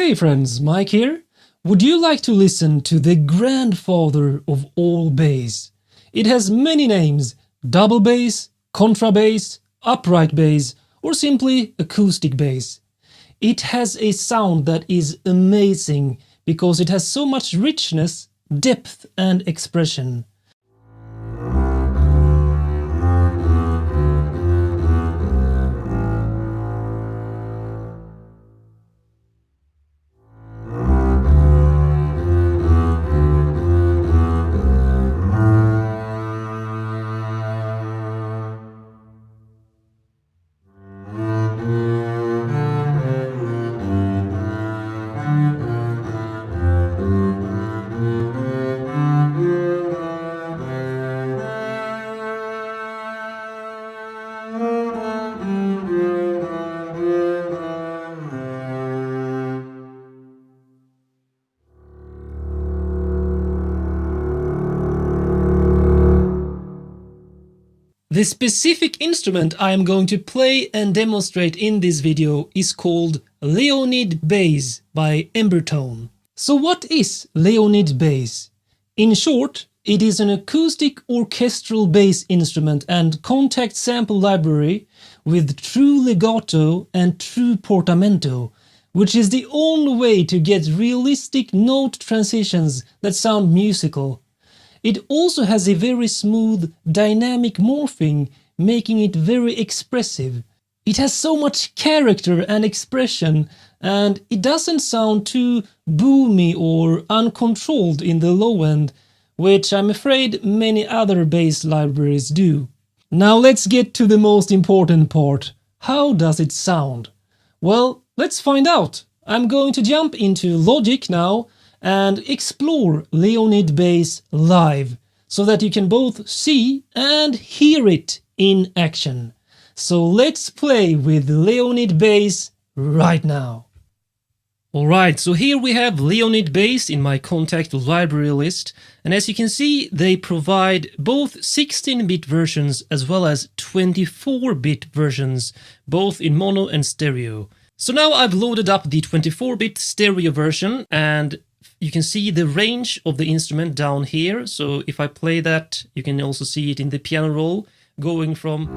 Hey friends, Mike here. Would you like to listen to the grandfather of all bass? It has many names: double bass, contrabass, upright bass, or simply acoustic bass. It has a sound that is amazing because it has so much richness, depth and expression. The specific instrument I am going to play and demonstrate in this video is called Leonid bass by Embertone. So what is Leonid bass? In short, it is an acoustic orchestral bass instrument and contact sample library with true legato and true portamento, which is the only way to get realistic note transitions that sound musical. It also has a very smooth, dynamic morphing, making it very expressive. It has so much character and expression, and it doesn't sound too boomy or uncontrolled in the low end, which I'm afraid many other bass libraries do. Now let's get to the most important part. How does it sound? Well, let's find out. I'm going to jump into Logic now and explore Leonid bass live, so that you can both see and hear it in action. So let's play with Leonid bass right now. Alright, so here we have Leonid bass in my contact library list, and as you can see they provide both 16-bit versions as well as 24-bit versions, both in mono and stereo. So now I've loaded up the 24-bit stereo version, and you can see the range of the instrument down here. So if I play that, you can also see it in the piano roll, going from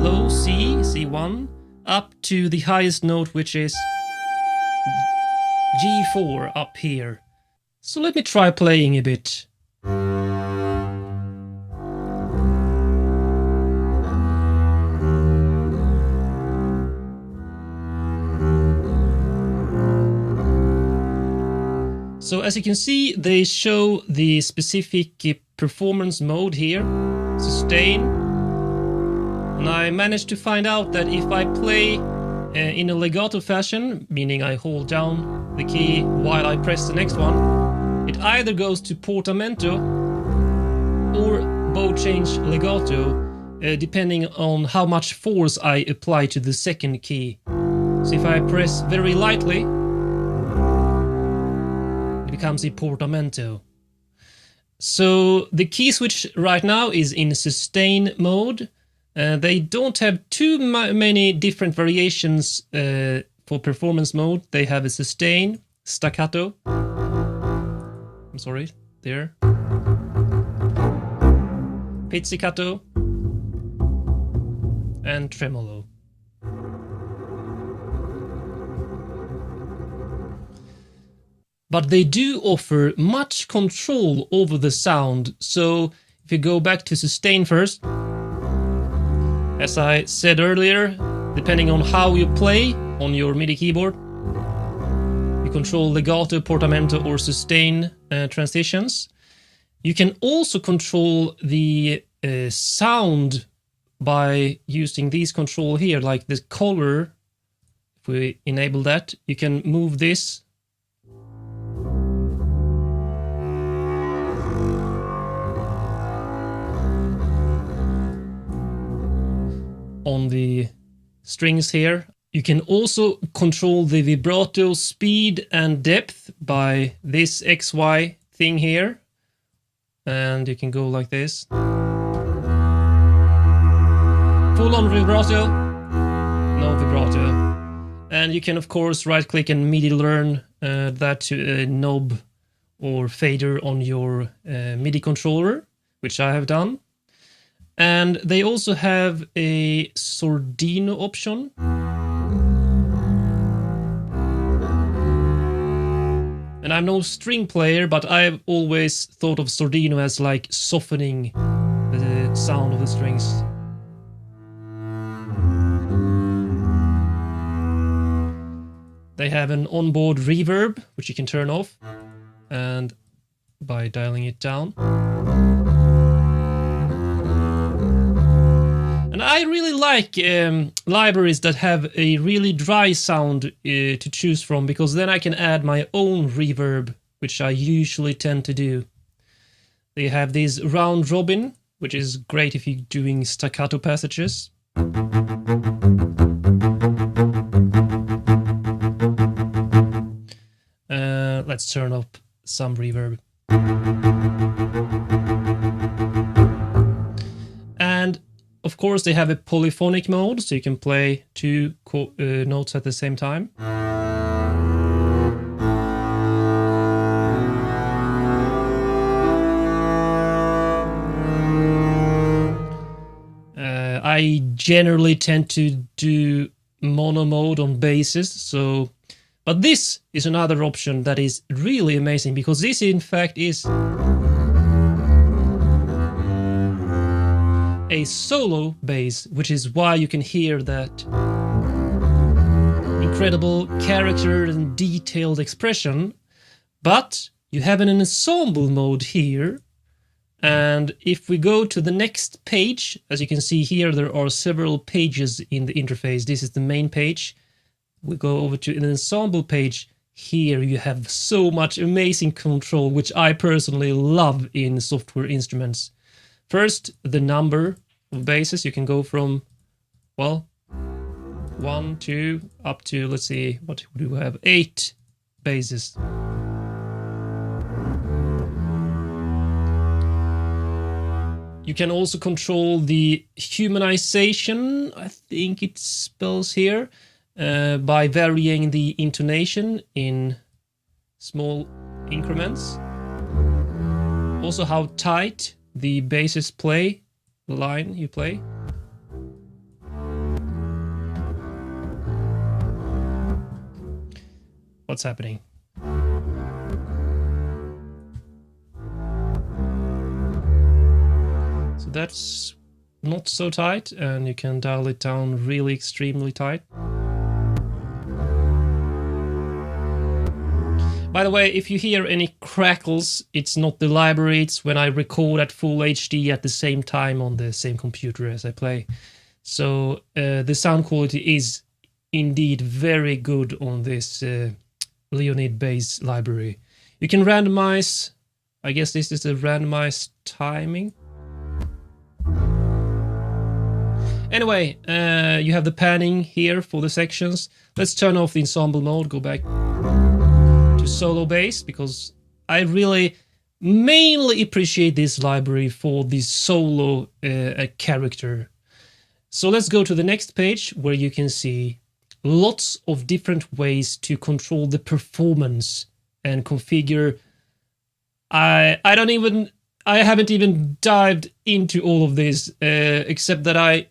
low C, C1, up to the highest note, which is G4 up here. So let me try playing a bit. So as you can see, they show the specific performance mode here, sustain, and I managed to find out that if I play in a legato fashion, meaning I hold down the key while I press the next one, it either goes to portamento or bow change legato, depending on how much force I apply to the second key. So if I press very lightly, becomes a portamento. So the key switch right now is in sustain mode. They don't have too many different variations for performance mode. They have a sustain, staccato, there, pizzicato, and tremolo. But they do offer much control over the sound, so if you go back to sustain first, as I said earlier, depending on how you play on your MIDI keyboard, you control legato, portamento or sustain transitions. You can also control the sound by using these control here, like the color. If we enable that, you can move this on the strings here. You can also control the vibrato speed and depth by this XY thing here, and you can go like this. Full on vibrato, no vibrato. And you can of course right click and MIDI learn that to a knob or fader on your MIDI controller, which I have done. And they also have a Sordino option. And I'm no string player, but I've always thought of Sordino as like softening the sound of the strings. They have an onboard reverb, which you can turn off, and by dialing it down. And I really like libraries that have a really dry sound to choose from, because then I can add my own reverb, which I usually tend to do. They have this round robin, which is great if you're doing staccato passages. Let's turn up some reverb. And of course they have a polyphonic mode, so you can play two notes at the same time. I generally tend to do mono mode on basses, so but this is another option that is really amazing, because this in fact is a solo bass, which is why you can hear that incredible character and detailed expression. But you have an ensemble mode here, and if we go to the next page, as you can see here, there are several pages in the interface. This is the main page. We go over to an ensemble page. Here you have so much amazing control, which I personally love in software instruments. First, the number of basses. You can go from, well, 1, 2, up to, let's see, what do we have? 8 basses. You can also control the humanization, I think it spells here, by varying the intonation in small increments. Also how tight the basses play, the line you play. What's happening? So that's not so tight, and you can dial it down really extremely tight. By the way, if you hear any crackles, it's not the library, it's when I record at full HD at the same time on the same computer as I play. So the sound quality is indeed very good on this Leonid bass library. You can randomize, I guess this is the randomized timing. Anyway, you have the panning here for the sections. Let's turn off the ensemble mode, go back to solo bass, because I really mainly appreciate this library for the solo character. So let's go to the next page, where you can see lots of different ways to control the performance and configure. I haven't even dived into all of this, except that I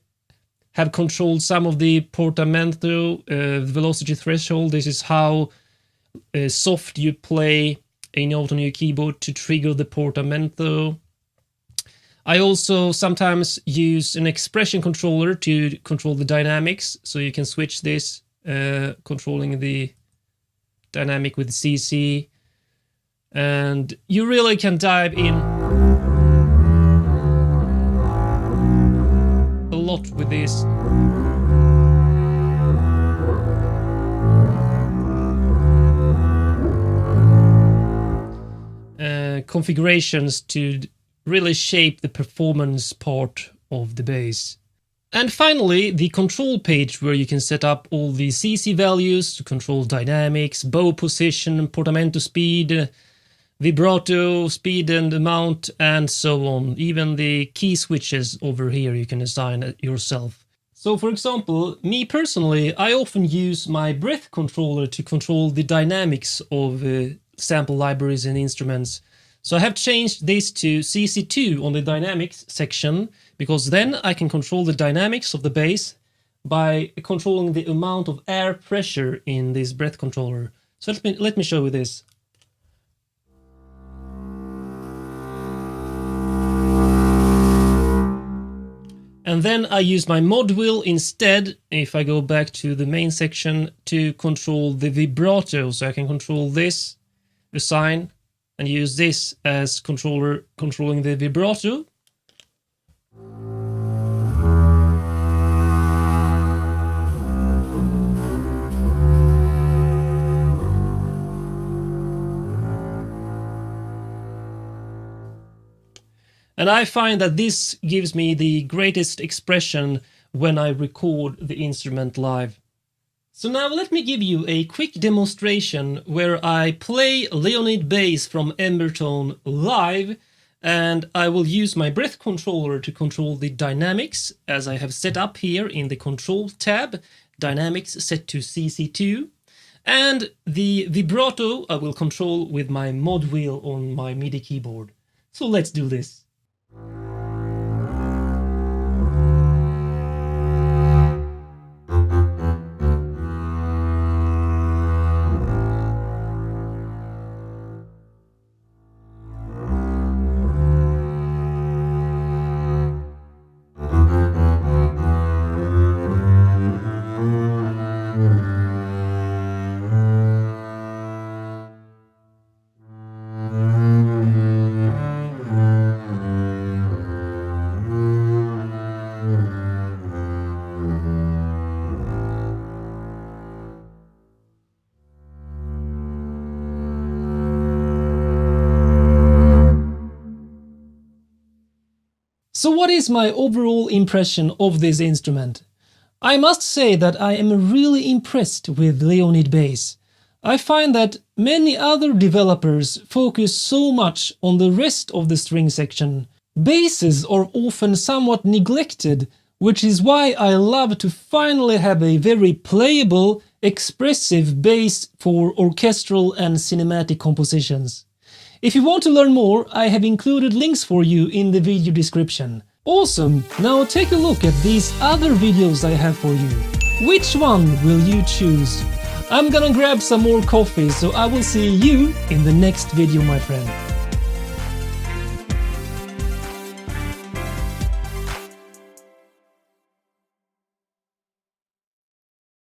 have controlled some of the portamento, velocity threshold. This is how soft you play a note on your keyboard to trigger the portamento. I also sometimes use an expression controller to control the dynamics, so you can switch this, controlling the dynamic with CC, and you really can dive in a lot with this. Configurations to really shape the performance part of the bass. And finally, the control page, where you can set up all the CC values to control dynamics, bow position, portamento speed, vibrato speed and amount, and so on. Even the key switches over here you can assign yourself. So for example, me personally, I often use my breath controller to control the dynamics of sample libraries and instruments. So I have changed this to CC2 on the dynamics section, because then I can control the dynamics of the bass by controlling the amount of air pressure in this breath controller. So let me show you this. And then I use my mod wheel instead, if I go back to the main section, to control the vibrato. So I can control this, assign, and use this as controlling the vibrato. And I find that this gives me the greatest expression when I record the instrument live. So now let me give you a quick demonstration where I play Leonid bass from Embertone live, and I will use my breath controller to control the dynamics, as I have set up here in the control tab, dynamics set to CC2, and the vibrato I will control with my mod wheel on my MIDI keyboard. So let's do this. So what is my overall impression of this instrument? I must say that I am really impressed with Leonid bass. I find that many other developers focus so much on the rest of the string section. Basses are often somewhat neglected, which is why I love to finally have a very playable, expressive bass for orchestral and cinematic compositions. If you want to learn more, I have included links for you in the video description. Awesome! Now take a look at these other videos I have for you. Which one will you choose? I'm gonna grab some more coffee, so I will see you in the next video, my friend.